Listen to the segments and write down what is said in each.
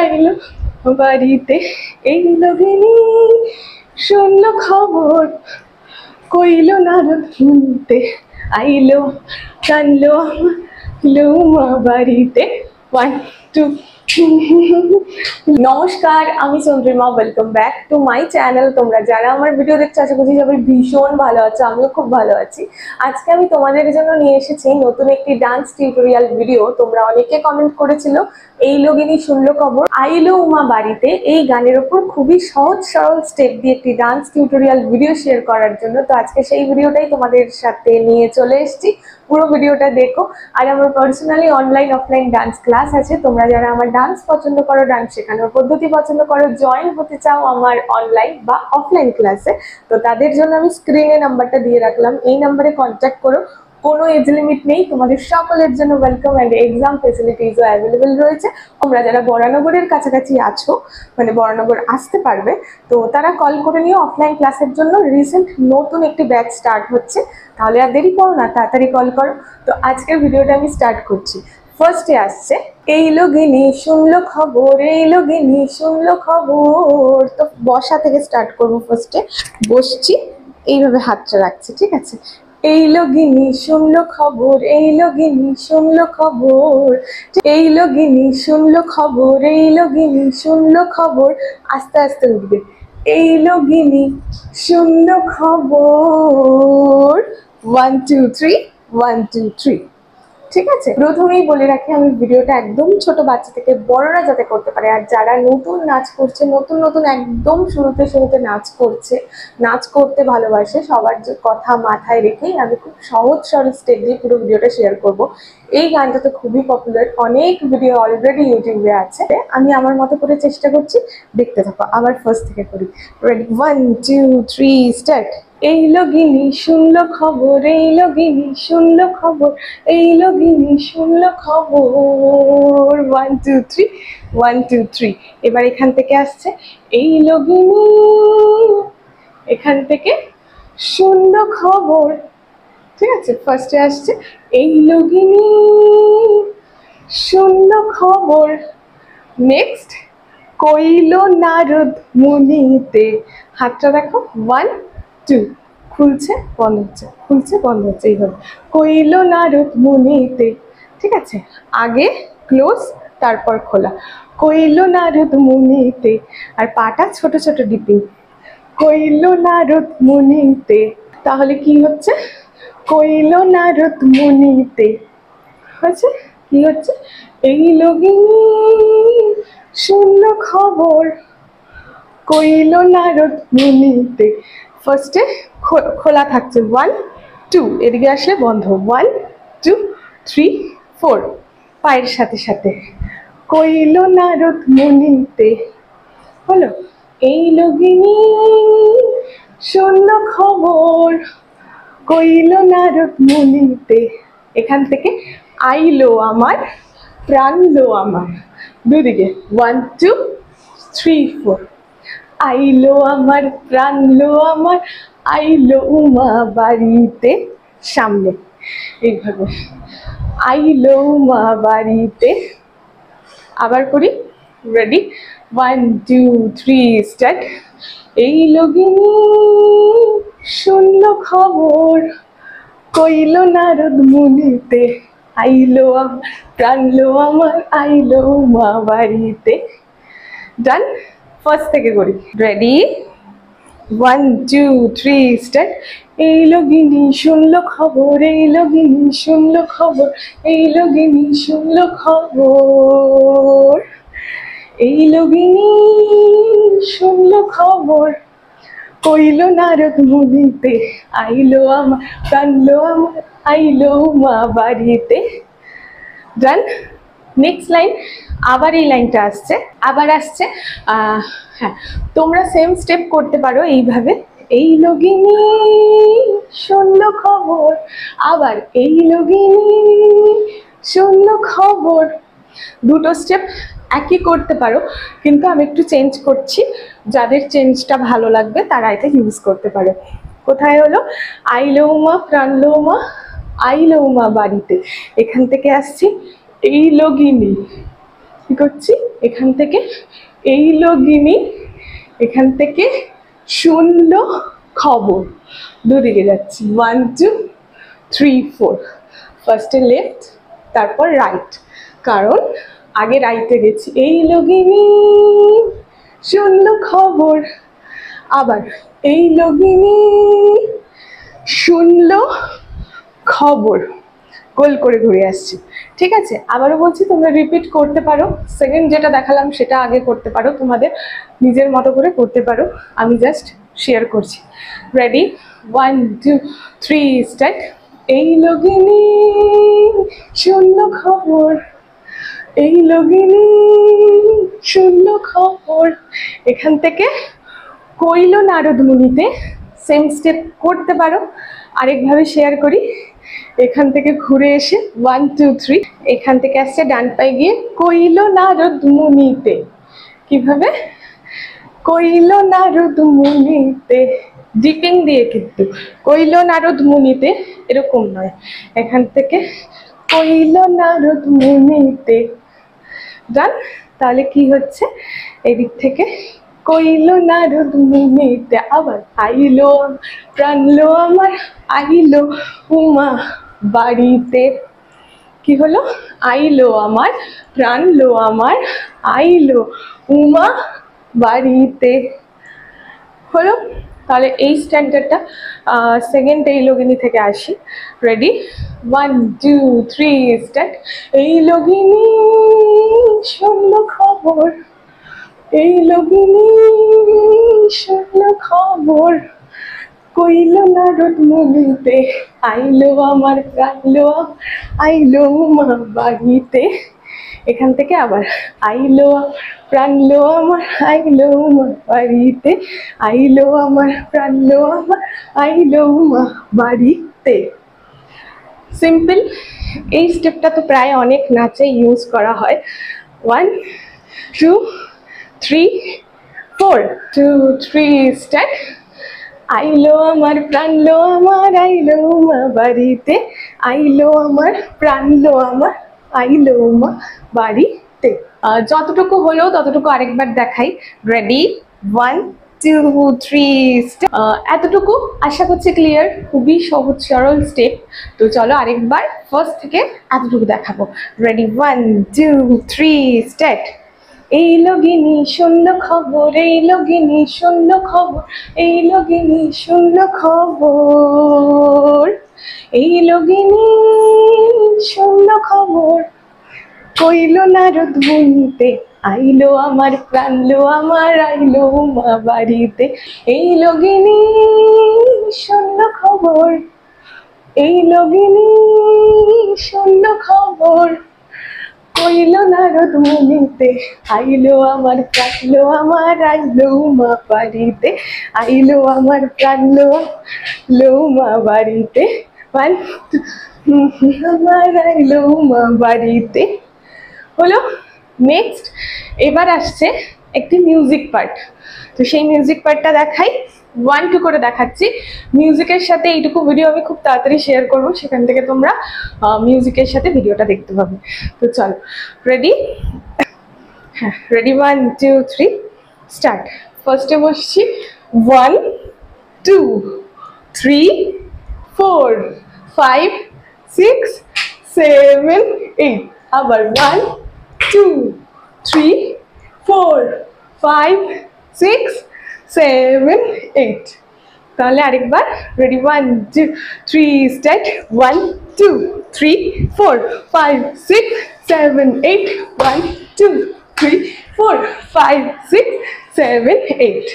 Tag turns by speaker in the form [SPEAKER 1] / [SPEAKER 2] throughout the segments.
[SPEAKER 1] আইলো বাড়িতে, এই লগিনী শুনলো খবর, কইলো নারদ শুনতে, আইলো টানলো লৌমা বাড়িতে। 1 2। নমস্কার, আমি Chandrima. Welcome back to my channel. তোমরা যারা আমার ভিডিও দেখছো আশা করছি সবাই ভীষণ ভালো আছো, আমিও খুব ভালো আছি। আজকে আমি তোমাদের জন্য নিয়ে এসেছি নতুন একটি ডান্স টিউটোরিয়াল ভিডিও। তোমরা অনেকে কমেন্ট করেছিল এই লগিনী শুনলো খবর আইলো উমা বাড়িতে এই গানের ওপর খুবই সহজ সরল স্টেপ দিয়ে একটি ডান্স টিউটোরিয়াল ভিডিও শেয়ার করার জন্য। তো আজকে সেই ভিডিওটাই তোমাদের সাথে নিয়ে চলে এসেছি। পুরো ভিডিওটা দেখো। আর আমার personally online offline dance class আছে। তোমরা যারা আমার ডান্স পছন্দ করো, ডান্স শেখানোর পদ্ধতি পছন্দ করো, জয়েন হতে চাও আমার অনলাইন বা অফলাইন ক্লাসে, তো তাদের জন্য আমি স্ক্রিনে নাম্বারটা দিয়ে রাখলাম। এই নাম্বারে কন্ট্যাক্ট করো। কোনো এজ লিমিট নেই, তোমাদের সকলের জন্য ওয়েলকাম অ্যান্ড এক্সাম ফেসিলিটিসও অ্যাভেলেবেল রয়েছে। তোমরা যারা বরানগরের কাছাকাছি আছো, মানে বরানগর আসতে পারবে, তো তারা কল করে নিও অফলাইন ক্লাসের জন্য। রিসেন্ট নতুন একটি ব্যাচ স্টার্ট হচ্ছে, তাহলে আর দেরি করো না, তাড়াতাড়ি কল করো। তো আজকের ভিডিওটা আমি স্টার্ট করছি। ফার্স্টে আসছে এই লগিনী শুনলো খবর, এই লগিনী শুনলো খবর। তো বসা থেকে স্টার্ট করবো। ফার্স্টে বসছি, এইভাবে হাতটা রাখছি, ঠিক আছে। এই লগিনী শুনলো খবর, এই লগিনী শুনলো খবর, এই লগিনী শুনলো খবর, এই লগিনী শুনলো খবর। আস্তে আস্তে উঠবে। এই লগিনী শুনলো খবর। 1 2 3 1 2 3। ঠিক আছে, প্রথমেই বলে রাখি আমি ভিডিওটা একদম ছোট বাচ্চা থেকে বড়রা যাতে করতে পারে। আর যারা নতুন নাচ করছে, নতুন নতুন একদম শুরুতে শুরুতে নাচ করছে, নাচ করতে ভালোবাসে, সবার যে কথা মাথায় রেখেই আমি খুব সহজ সরল স্টেপ দিয়ে পুরো ভিডিওটা শেয়ার করব। এই গানটা তো খুবই পপুলার, অনেক ভিডিও অলরেডি ইউটিউবে আছে। আমি আমার মতো করে চেষ্টা করছি, দেখতে থাকো। আবার ফার্স্ট থেকে করি। Ready, 1 2 3 start. এই লগিনী শুনলো খবর, এই লগিনী শুনলো খবর, এই লগিনী শুনলো খবর। 1 2 3 1 2 3। এবার এখান থেকে আসছে এই লগিনী, এখান থেকে শুনলো খবর। ঠিক আছে, ফার্স্টে আসছে এই লগিনী শুনলো খবর। নেক্সট কইলো নারদ মুনিতে। হাতটা দেখো, 1 2। খুলছে বন্ধ হচ্ছে, খুলছে বন্ধ হচ্ছে, এইভাবে কইলো নারদ মুনিতে। ঠিক আছে, আগে ক্লোজ তারপর খোলা। কইলো নারদ মুনিতে, আর পাটা ছোট ছোট ডিপিং। কইলো নারদ মুনিতে, তাহলে কি হচ্ছে? কইলো নারদ মুনিতে হচ্ছে, কি হচ্ছে? এই লগিনী শুনলো খবর, কইলো নারদ মুনিতে। ফার্স্টে খোলা থাকছে, 1 2, এদিকে আসলে বন্ধ, 1 2 3 4। পায়ের সাথে সাথে কইলো নারদ মুনিতে হলো। এই লগিনী শুনলো খবর, কইলো নারদ মুনিতে। এখান থেকে আইলো আমার, প্রাণলো আমার, দুদিকে 1 2 3 4। আইলো আমার, প্রাণলো আমার, আইলো উমা বাড়িতে। সামনে এইভাবে আইলো উমা বাড়িতে। আবার করি, রেডি, 1 2 3 স্টার্ট। এই লগিনী শুনলো খবর, কইলো নারদ মুনিতে, আইলো আমার, প্রাণলো আমার, আইলো উমা বাড়িতে। ডান। ফার্স্ট থেকে করি, রেডি, 1 2 3 স্টার্ট। এই লগিনী শুনলো খবর, এই লগিনী শুনলো খবর, এই লগিনী শুনলো খবর, এই লগিনী শুনলো খবর, কইলো নারদ মুনিতে, আইলো আমার, প্রাণলো আমার, আইলো উমা বাড়িতে। ডান। নেক্সট লাইন, আবার এই লাইনটা আসছে, আবার আসছে। হ্যাঁ, তোমরা সেম স্টেপ করতে পারো এইভাবে। এই লগিনী শুনলো খবর, আবার এই লগিনী শুনলো খবর। দুটো স্টেপ একই করতে পারো, কিন্তু আমি একটু চেঞ্জ করছি। যাদের চেঞ্জটা ভালো লাগবে তারা এটা ইউজ করতে পারে। কোথায় হলো? আইলো উমা, প্রাণলো উমা, আইলো উমা বাড়িতে। এখান থেকে আসছি এই লগিনী, কি করছি, এখান থেকে এই লগিনি, এখান থেকে শুনলো খবর, দুদিকে যাচ্ছি 1 2 3 4। ফার্স্টে লেফট, তারপর রাইট, কারণ আগে রাইটে গেছি। এই লগিনি শুনলো খবর, আবার এই লগিনি শুনলো খবর, গোল করে ঘুরে আসছি। ঠিক আছে, আবারও বলছি তোমরা রিপিট করতে পারো। সেকেন্ড যেটা দেখালাম সেটা আগে করতে পারো, তোমাদের নিজের মতো করে করতে পারো, আমি জাস্ট শেয়ার করছি। Ready, 1 2 3 start. এই লগিনি শুনলো খবর, এই লগিনি শুনলো খবর, এখান থেকে কইল নারদ মুনিতে, সেম স্টেপ করতে পারো। আরেকভাবে শেয়ার করি, এখান থেকে ঘুরে এসে 1 2 3, এখান থেকে আসছে ডান পায়ে গিয়ে কইল নারদ মুনিতে। কিভাবে? কইল নারদ মুনিতে, ডিপিং দিয়ে, কিন্তু কইল নারদ মুনিতে এরকম নয়, এখান থেকে কইল নারদ মুনিতে। ডান? তাহলে কি হচ্ছে, এদিক থেকে কইল নারদ মুনিতে, আবার আইলো প্রাণলো আমার, আইলো উমা বাড়িতে। কি হলো? আইলো আমার প্রাণলো আমার, আইলো উমা বাড়িতে। হলো? তাহলে এই স্ট্যান্ডার্ডটা সেকেন্ড এই লগিনি থেকে আসি। Ready, 1 2 3 start. এই লগিনি শুনলো খবর, এই লগিনি শুনলো খবর, কইল নারদ মুনিতে, আইলো আমার প্রাণলো, আইলো মা বাড়িতে। এখান থেকে আবার আইলো প্রাণলো আমার, আইলো মা বাড়িতে, আইলো আমার প্রাণলো আমার, আইলো মা বাড়িতে। সিম্পল। এই স্টেপটা তো প্রায় অনেক নাচে ইউজ করা হয়। 1 2 3 4, 2 3 স্টার্ট। আইলো আমার প্রাণলো আমার, আইলো মা বাড়িতে, আইলো আমার প্রাণলো আমার, আইলো মা বাড়িতে। যতটুকু হলো ততটুকু আরেকবার দেখাই। রেডি, 1 2 3 এতটুকু আশা করছি ক্লিয়ার। খুবই সহজ সরল স্টেপ। তো চলো আরেকবার ফার্স্ট থেকে এতটুকু দেখাবো। Ready, 1 2 3 start. এই লগিনি শুনলো খবর, এই লগিনি শুনলো খবর, এই লগিনি শুনলো খবর, এই লগিনি শুনলো খবর, কইল নারদ মুনিতে, আইলো আমার প্রাণলো আমার, আইলো মা বাড়িতে। এই লগিনি শুনলো খবর, এই লগিনি শুনলো খবর, কইল নারদ মুনিতে, আইলো আমার প্রাণলো আমার, আইলো মা বাড়িতে, আইলো আমার প্রাণলো লো মা বাড়িতে, আমার আইলো মা বাড়িতে। হলো? নেক্সট এবার আসছে একটি মিউজিক পার্ট। তো সেই মিউজিক পার্টটা দেখাই, 1 2 করে দেখাচ্ছি। মিউজিকের সাথে এইটুকু ভিডিও আমি খুব তাড়াতাড়ি শেয়ার করবো, সেখান থেকে তোমরা মিউজিকের সাথে ভিডিওটা দেখতে পাবে। তো চলো, রেডি? হ্যাঁ, রেডি, 1 2 3 স্টার্ট। ফার্স্টে বসছি, 1 2 3 4 5 6 7 8, আবার 1 2 3 4 5 6 7 8। তাহলে আরেকবার, রেডি, 1 2 3 স্টার্ট। 1 2 3 4 5 6 7 8, 1 2 3 4 5 6 7 8।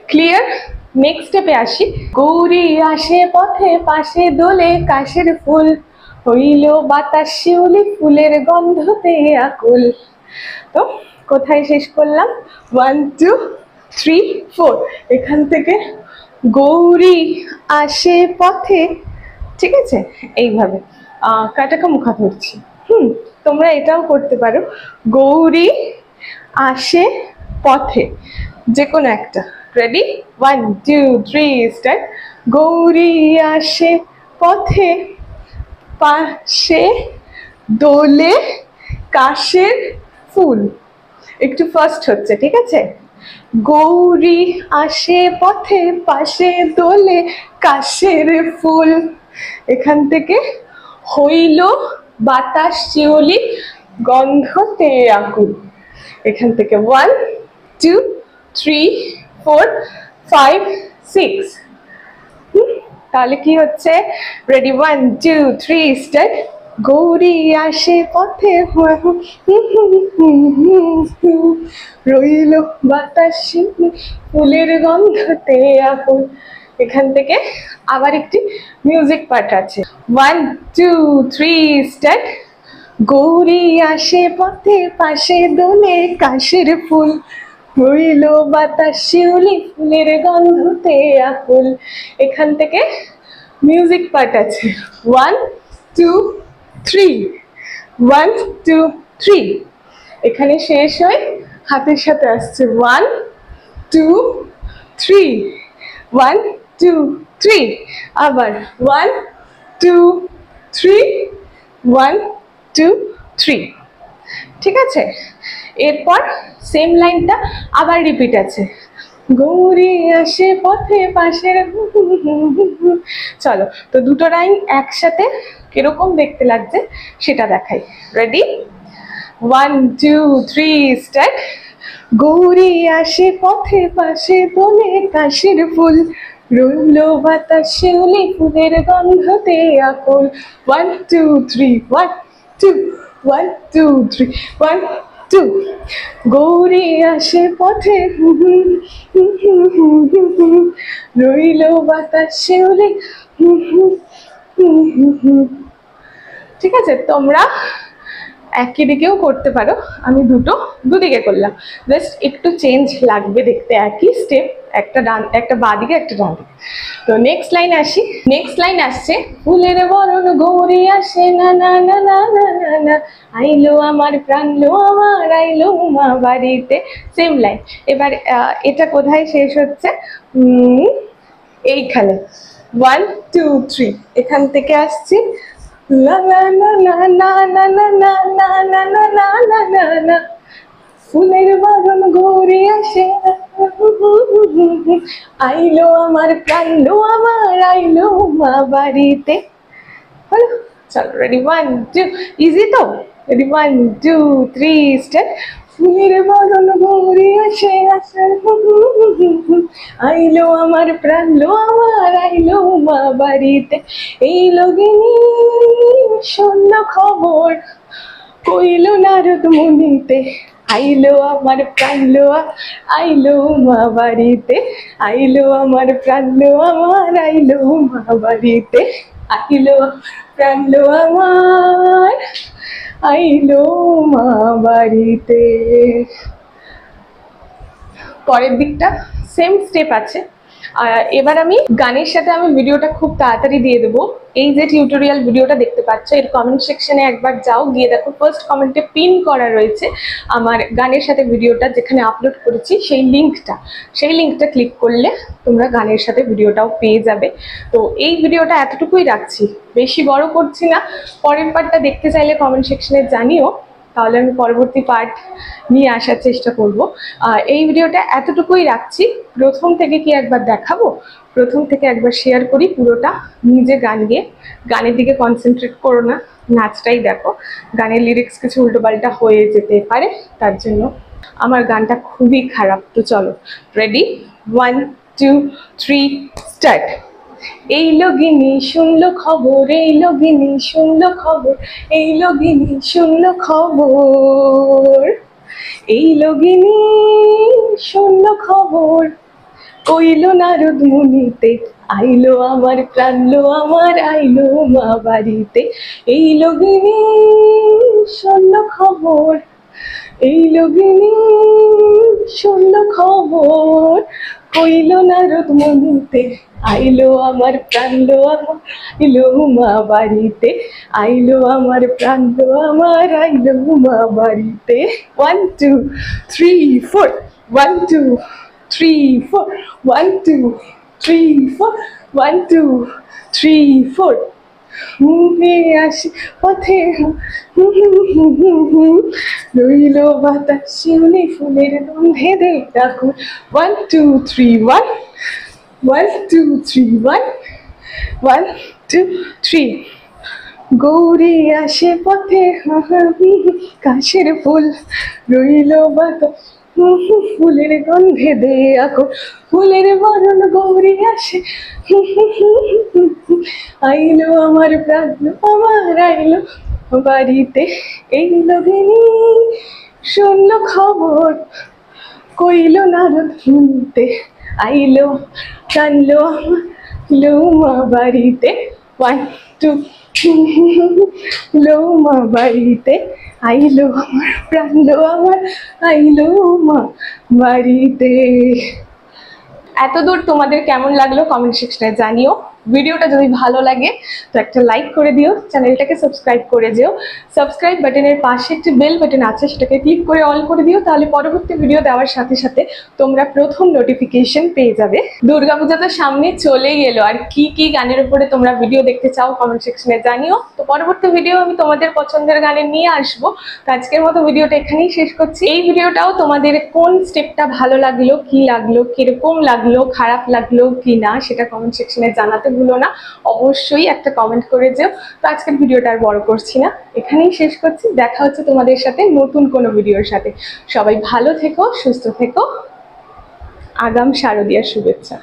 [SPEAKER 1] ক্লিয়ার? নেক্সট স্টেপে আসি। গৌরী আসে পথে, পাশে দোলে কাশের ফুল, হইল বাতাস শিউলি ফুলের গন্ধতে আকুল। তো কোথায় শেষ করলাম? 1 2 3 4। এখান থেকে গৌরী আসে পথে, ঠিক আছে? এইভাবে কাটাকা মুখা ধরছি। তোমরা এটাও করতে পারো, গৌরী আসে পথে, যে কোনো একটা। Ready, 1 2 3 start. গৌরী আসে পথে, পাশে দোলে কাশের ফুল। একটু ফার্স্ট হচ্ছে, ঠিক আছে? গৌরী আসে পথে পাশে দোলে কাশের ফুল। এখান থেকে হইল বাতাস শিউলি গন্ধতে আকুল। এখান থেকে 1 2 3 4 5 6। তাহলে কি হচ্ছে? Ready, 1 2 3 start. গৌরী আসে পথে রইল বাতাস ফুলের গন্ধতে আকুল। এখান থেকে আবার একটি মিউজিক পার্ট আছে। 1 2 3 স্টার্ট। গৌরী আসে পথে পাশে দোলে কাশের ফুল। রইল বাতাস শিউলি ফুলের গন্ধতে আকুল। এখান থেকে মিউজিক পার্ট আছে। 1 2 3 1 2 3। এখানে শেষ হয়ে হাতের সাথে আসছে 1 2 3 1 2 3। আবার 1 2 3 1 2 3। ঠিক আছে? এরপর সেম লাইনটা আবার রিপিট আছে। গৌরী আসে পথে পাশের। চলো, তো দুটো লাইন একসাথে কিরকম দেখতে লাগছে সেটা দেখাই। Ready, 1 2 3 start. গৌরী আসে পথে পাশে দোলে কাশের ফুল। রইল বাতাস শিউলি ফুলের গন্ধতে আকুল। 1 2 3 1 2 1 2 3 1 2। গৌরী আসে পথে রইল বাতাস শিউলি। ঠিক আছে? তোমরা একই দিকেও করতে পারো, আমি দুদিকে করলাম। জাস্ট একটু চেঞ্জ লাগবে দেখতে, একই স্টেপ, একটা বাঁ দিকে একটা ডান দিকে। তো নেক্সট লাইন আসি। নেক্সট লাইন আসছে, ফুলের বরণ গৌরী আসে না না না না না না না, আইলো আমার প্রাণ লো আমার আইলো মা বাড়িতে। Same line. এবার এটা কোথায় শেষ হচ্ছে? এইখানে 1 2 3। এখান থেকে আসছি লা লা লা লা লা লা লা লা লা লা লা লা লা লা লা, ফুলের বরণ গৌরী আসে আইলো আমার প্রাণ লো আমার আইলো মা বাড়িতে। হলো? চলো, রেডি, 1 2। ইজি তো? Ready, 1 2 3 start. ফুলের বরণ গৌরী আসে আইলো আমার প্রাণ লো আমার আইলো মা বাড়িতে। এই লগিনী শূন্য খবর কইল নারদ মুনিতে, আইলো আমার প্রাণ লো আইলো মা বাড়িতে। আইলো আমার প্রাণ লো আমার আইলো মা বাড়িতে। আইলো প্রাণ লো আমার আইলো মা বাড়িতে। পরের দিকটা সেম স্টেপ আছে। এবার আমি গানের সাথে ভিডিওটা খুব তাড়াতাড়ি দিয়ে দেবো। এই যে টিউটোরিয়াল ভিডিওটা দেখতে পাচ্ছ, এর কমেন্ট সেকশনে একবার যাও, গিয়ে দেখো ফার্স্ট কমেন্টে পিন করা রয়েছে আমার গানের সাথে ভিডিওটা যেখানে আপলোড করেছি, সেই লিঙ্কটা ক্লিক করলে তোমরা গানের সাথে ভিডিওটাও পেয়ে যাবে। তো এই ভিডিওটা এতটুকুই রাখছি, বেশি বড় করছি না। পরের পার্টটা দেখতে চাইলে কমেন্ট সেকশনে জানিও, তাহলে আমি পরবর্তী পার্ট নিয়ে আসার চেষ্টা করব। এই ভিডিওটা এতটুকুই রাখছি। প্রথম থেকে কি একবার দেখাবো? প্রথম থেকে একবার শেয়ার করি পুরোটা। নিজে গান গিয়ে গানের দিকে কনসেন্ট্রেট করো না, নাচটাই দেখো। গানের লিরিক্স কিছু উল্টোপাল্টা হয়ে যেতে পারে, তার জন্য। আমার গানটা খুবই খারাপ। তো চলো, রেডি, 1 2 3 স্টার্ট। এই লগিনী শুনলো খবর, এই লগিনী শুনলো খবর, এই লগিনী শুনলো খবর, এই লগিনী শুনলো খবর কইল নারদ মুনিতে, আইলো আমার প্রাণ লো আমার আইলো মা বাড়িতে। এই লগিনী শুনলো খবর, এই লগিনী শুনলো খবর কইল নারদ মুনিতে, আইলো আমার প্রাণ লো আমার আইলো মা বাড়িতে। আইলো আমার প্রাণ লো আমার আইলো মা বাড়িতে। 1 2 3 4 1 2 3 4 1 2 3 4 1 2 3 4। ঘুরে আসে পথে রইল বাতাস শিউলি ফুলের গন্ধে দে ডাকুর 1 2 3 1 1 2 3 1 1 2 3 গৌরী আসে পথে কাশের ফুল রইল বাতাস ফুলের গন্ধে দে আকুল ফুলের বরণ গৌরী আসে আইলো আমার প্রাণ আমার আইলো বাড়িতে এইলো গিনি শুনলো খবর কইলো নারদ শুনতে আইলো টানলো লৌমা বাড়িতে 1 2 লৌমা বাড়িতে আইলো আমার প্রাণ আমার আইলো মা বাড়িতে। এতদূর তোমাদের কেমন লাগলো কমেন্ট সেকশনে জানিও। ভিডিওটা যদি ভালো লাগে তো একটা লাইক করে দিও, চ্যানেলটাকে সাবস্ক্রাইব করে দিও। সাবস্ক্রাইব বাটনের পাশে একটি বেল বাটন আছে, সেটাকে ক্লিক করে অল করে দিও, তাহলে পরবর্তী ভিডিও দেওয়ার সাথে সাথে তোমরা প্রথম নোটিফিকেশন পেয়ে যাবে। দুর্গাপূজা তো সামনে চলেই এলো, আর কি কি গানের উপরে তোমরা ভিডিও দেখতে চাও কমেন্ট সেকশনে জানিও। তো পরবর্তী ভিডিও আমি তোমাদের পছন্দের গানে নিয়ে আসবো। তো আজকের মতো ভিডিওটা এখানেই শেষ করছি। এই ভিডিওটাও তোমাদের কোন স্টেপটা ভালো লাগলো, কি লাগলো, কিরকম লাগলো, খারাপ লাগলো কি না, সেটা কমেন্ট সেকশনে জানাতে ভুলো না। অবশ্যই একটা কমেন্ট করে যেও। তো আজকের ভিডিওটা আর বড় করছি না, এখানেই শেষ করছি। দেখা হচ্ছে তোমাদের সাথে নতুন কোনো ভিডিওর সাথে। সবাই ভালো থেকো, সুস্থ থেকো। আগাম শারদীয়ার শুভেচ্ছা।